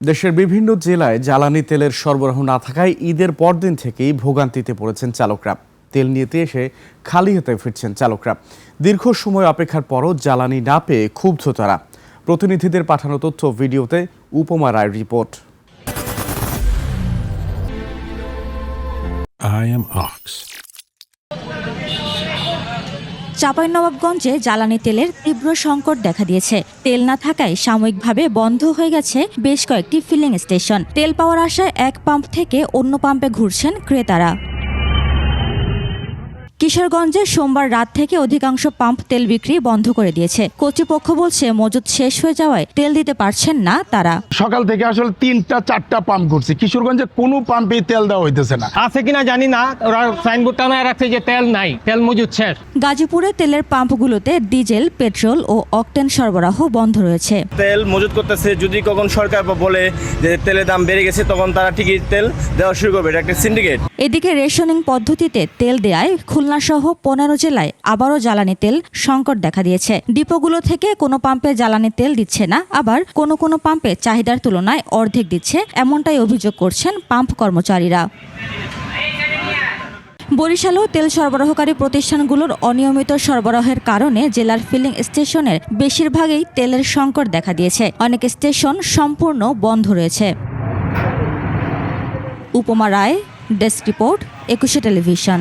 দেশের বিভিন্ন জেলায় জ্বালানি তেলের সরবরাহ না থাকায় ঈদের পরদিন থেকেই ভোগান্তিতে পড়েছেন চালকরা। তেল নিতে এসে খালি হাতে ফিরছেন চালকরা। দীর্ঘ সময় অপেক্ষার পরও জ্বালানি না পেয়ে ক্ষুব্ধ তারা। প্রতিনিধিদের পাঠানো তথ্য ভিডিওতে উপমা রায়ের রিপোর্ট। I am Ox. চাঁপাইনবাবগঞ্জে জ্বালানি তেলের তীব্র সংকট দেখা দিয়েছে। তেল না থাকায় সাময়িকভাবে বন্ধ হয়ে গেছে বেশ কয়েকটি ফিলিং স্টেশন। তেল পাওয়ার আশায় এক পাম্প থেকে অন্য পাম্পে ঘুরছেন ক্রেতারা। কিশোরগঞ্জে সোমবার রাত থেকে অধিকাংশ পাম্প তেল বিক্রি বন্ধ করে দিয়েছে। কর্তৃপক্ষ বলছে মজুদ শেষ হয়ে যাওয়ায় তেল দিতে পারছেন না তারা। সকাল থেকে আসলে 3-4টা পাম্প করছে। কিশোরগঞ্জে কোনো পাম্পে তেল দেওয়া হইতেছে না। আছে কিনা জানি না, ওরা সাইনবোর্ড টানায় রাখছে যে তেল নাই, তেল মজুদ শেষ। গাজীপুরে তেলের পাম্পগুলোতে ডিজেল, পেট্রোল ও অকটেন সরবরাহ বন্ধ রয়েছে। তেল মজুদ করতেছে, যদি কখন সরকার বলে যে তেলের দাম বেড়ে গেছে তখন তারা ঠিকই তেল দেওয়া শুরু করবে। এটা একটা সিন্ডিকেট। এদিকে রেশনিং পদ্ধতিতে তেল দেয়ায় খুলনা সহ 15 জেলায় আবারও জ্বালানি তেল সংকট দেখা দিয়েছে। ডিপোগুলো থেকে কোনো পাম্পে জ্বালানি তেল দিচ্ছে না, আবার কোনো পাম্পে চাহিদার তুলনায় অর্ধেক দিচ্ছে, এমনটাই অভিযোগ করছেন পাম্প কর্মচারীরা। বরিশালেও তেল সরবরাহকারী প্রতিষ্ঠানগুলোর অনিয়মিত সরবরাহের কারণে জেলার ফিলিং স্টেশনের বেশিরভাগই তেলের সংকট দেখা দিয়েছে। অনেক স্টেশন সম্পূর্ণ বন্ধ রয়েছে। উপমা রায়, ডেস্ক রিপোর্ট, 21 টেলিভিশন।